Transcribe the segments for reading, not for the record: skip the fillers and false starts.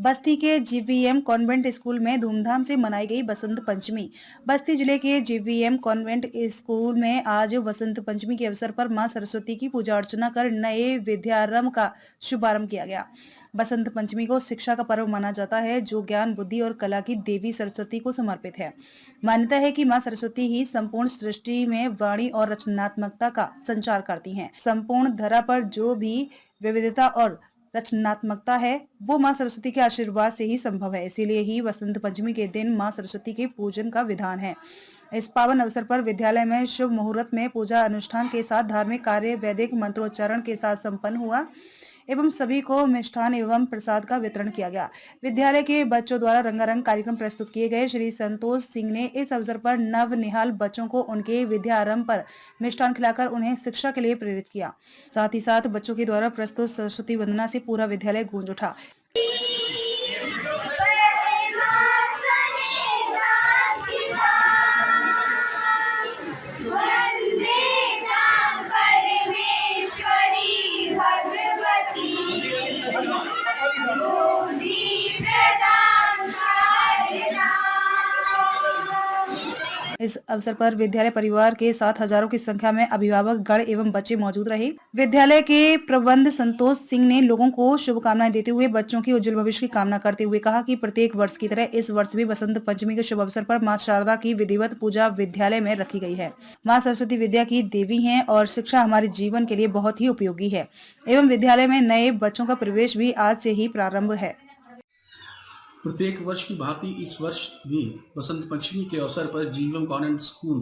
बस्ती के जीवीएम convent school में धूमधाम से मनाई गई बसंत पंचमी। बस्ती जिले के जीवीएम कॉन्वेंट स्कूल में आज बसंत पंचमी के अवसर पर मां सरस्वती की पूजा अर्चना कर नए विद्यारंभ का शुभारंभ किया गया। बसंत पंचमी को शिक्षा का पर्व माना जाता है, जो ज्ञान, बुद्धि और कला की देवी सरस्वती को समर्पित है। मान्यता है कि मां सरस्वती ही संपूर्ण सृष्टि में वाणी और रचनात्मकता का संचार करती हैं। संपूर्ण धरा पर जो भी विविधता और रचनात्मकता है, वो मां सरस्वती के आशीर्वाद से ही संभव है। इसीलिए ही बसंत पंचमी के दिन मां सरस्वती के पूजन का विधान है। इस पावन अवसर पर विद्यालय में शुभ मुहूर्त में पूजा अनुष्ठान के साथ धार्मिक कार्य वैदिक मंत्रोच्चारण के साथ संपन्न हुआ एवं सभी को मिष्ठान एवं प्रसाद का वितरण किया गया। विद्यालय के बच्चों द्वारा रंगारंग कार्यक्रम प्रस्तुत किए गए। श्री संतोष सिंह ने इस अवसर पर नव निहाल बच्चों को उनके विद्यारंभ पर मिष्ठान खिलाकर उन्हें शिक्षा के लिए प्रेरित किया। साथ ही साथ बच्चों के द्वारा प्रस्तुत सरस्वती वंदना से पूरा विद्यालय गूंज उठा। इस अवसर पर विद्यालय परिवार के साथ हजारों की संख्या में अभिभावक गण एवं बच्चे मौजूद रहे। विद्यालय के प्रबंध संतोष सिंह ने लोगों को शुभकामनाएं देते हुए बच्चों की उज्जवल भविष्य की कामना करते हुए कहा कि प्रत्येक वर्ष की तरह इस वर्ष भी बसंत पंचमी के शुभ अवसर पर मां शारदा की विधिवत पूजा विद्यालय में रखी गई है। मां सरस्वती विद्या की देवी है और शिक्षा हमारे जीवन के लिए बहुत ही उपयोगी है एवं विद्यालय में नए बच्चों का प्रवेश भी आज से ही प्रारंभ है। प्रत्येक वर्ष की भांति इस वर्ष भी बसंत पंचमी के अवसर पर जीवीएम कॉन्वेंट स्कूल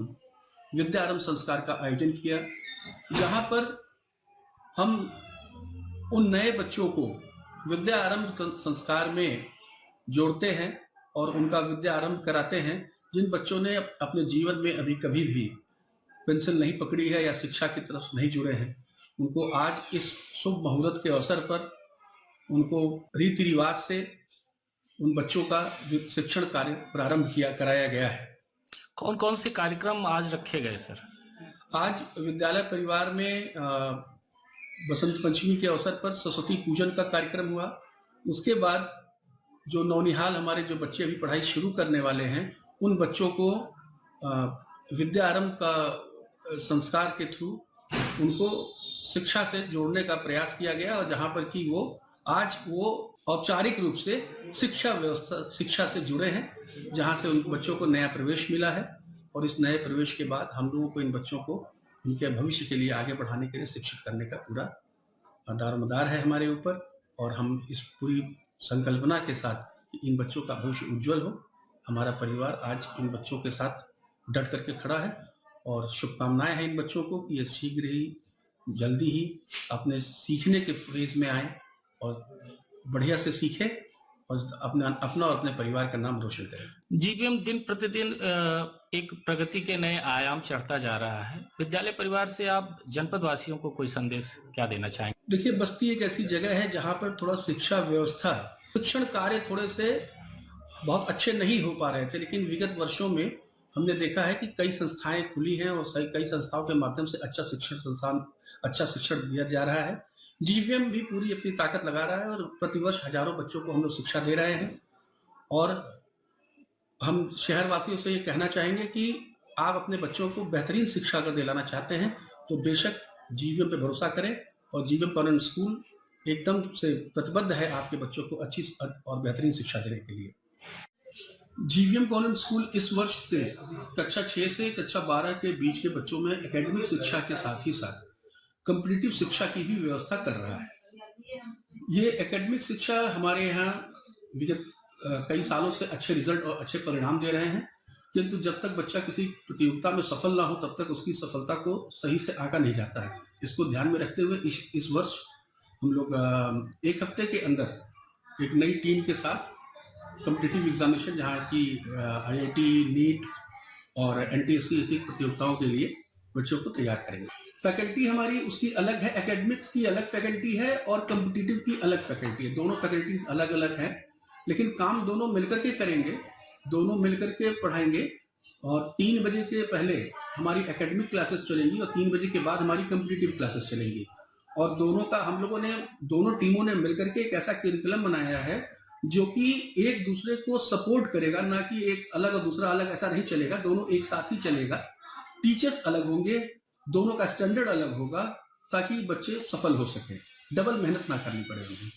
विद्यारंभ संस्कार का आयोजन किया, जहां पर हम उन नए बच्चों को विद्यारंभ संस्कार में जोड़ते हैं और उनका विद्यारंभ कराते हैं। जिन बच्चों ने अपने जीवन में अभी कभी भी पेंसिल नहीं पकड़ी है या शिक्षा की तरफ नहीं जुड़े हैं, उनको आज इस शुभ मुहूर्त के अवसर पर उनको रीति रिवाज से उन बच्चों का शिक्षण कार्य प्रारंभ कराया गया है। कौन कौन से कार्यक्रम आज रखे गए सर? आज विद्यालय परिवार में बसंत पंचमी के अवसर पर सरस्वती पूजन का कार्यक्रम हुआ। उसके बाद जो नौनिहाल हमारे जो बच्चे अभी पढ़ाई शुरू करने वाले हैं, उन बच्चों को विद्यारंभ का संस्कार के थ्रू उनको शिक्षा से जोड़ने का प्रयास किया गया, और जहाँ पर कि वो औपचारिक रूप से शिक्षा से जुड़े हैं, जहां से उन बच्चों को नया प्रवेश मिला है। और इस नए प्रवेश के बाद हम लोगों को इन बच्चों को उनके भविष्य के लिए आगे बढ़ाने के लिए शिक्षित करने का पूरा दारोमदार है हमारे ऊपर, और हम इस पूरी संकल्पना के साथ कि इन बच्चों का भविष्य उज्जवल हो, हमारा परिवार आज इन बच्चों के साथ डट करके खड़ा है। और शुभकामनाएं हैं इन बच्चों को कि ये शीघ्र ही जल्दी ही अपने सीखने के फेज में आए और बढ़िया से सीखे और अपना और अपने परिवार का नाम रोशन करें। जीवीएम दिन प्रतिदिन एक प्रगति के नए आयाम चढ़ता जा रहा है। विद्यालय परिवार से आप जनपद वासियों को कोई संदेश क्या देना चाहेंगे? देखिए, बस्ती एक ऐसी जगह है जहाँ पर थोड़ा शिक्षा व्यवस्था, शिक्षण कार्य थोड़े से बहुत अच्छे नहीं हो पा रहे थे, लेकिन विगत वर्षों में हमने देखा है कि कई संस्थाएं खुली हैं और कई संस्थाओं के माध्यम से अच्छा शिक्षण दिया जा रहा है। जीवीएम भी पूरी अपनी ताकत लगा रहा है और प्रतिवर्ष हजारों बच्चों को हम लोग शिक्षा दे रहे हैं। और हम शहरवासियों से ये कहना चाहेंगे कि आप अपने बच्चों को बेहतरीन शिक्षा अगर दिलाना चाहते हैं तो बेशक जीवीएम पे भरोसा करें, और जीवीएम कॉन्वेंट स्कूल एकदम से प्रतिबद्ध है आपके बच्चों को अच्छी और बेहतरीन शिक्षा देने के लिए। जीवीएम कॉन्वेंट स्कूल इस वर्ष से कक्षा 6 से कक्षा 12 के बीच के बच्चों में एकेडमिक शिक्षा के साथ ही साथ कॉम्पिटिटिव शिक्षा की भी व्यवस्था कर रहा है। ये एकेडमिक शिक्षा हमारे यहाँ विगत कई सालों से अच्छे रिजल्ट और अच्छे परिणाम दे रहे हैं, किंतु जब तक बच्चा किसी प्रतियोगिता में सफल ना हो तब तक उसकी सफलता को सही से आंका नहीं जाता है। इसको ध्यान में रखते हुए इस वर्ष हम लोग एक हफ्ते के अंदर एक नई टीम के साथ कॉम्पिटिटिव एग्जामिनेशन, जहाँ की IIT, नीट और NTSC ऐसी प्रतियोगिताओं के लिए बच्चों को तैयार करेंगे। फैकल्टी हमारी उसकी अलग है, एकेडमिक्स की अलग फैकल्टी है और कॉम्पिटिटिव की अलग फैकल्टी है। दोनों फैकल्टीज अलग अलग हैं, लेकिन काम दोनों मिलकर के करेंगे, दोनों मिलकर के पढ़ाएंगे। और 3 बजे के पहले हमारी एकेडमिक क्लासेस चलेंगी और 3 बजे के बाद हमारी कॉम्पिटिटिव क्लासेस चलेंगी। और दोनों टीमों ने मिलकर के एक ऐसा करिकुलम बनाया है जो कि एक दूसरे को सपोर्ट करेगा, ना कि एक अलग और दूसरा अलग, ऐसा नहीं चलेगा, दोनों एक साथ ही चलेगा। टीचर्स अलग होंगे, दोनों का स्टैंडर्ड अलग होगा ताकि बच्चे सफल हो सके, डबल मेहनत ना करनी पड़े उन्हें।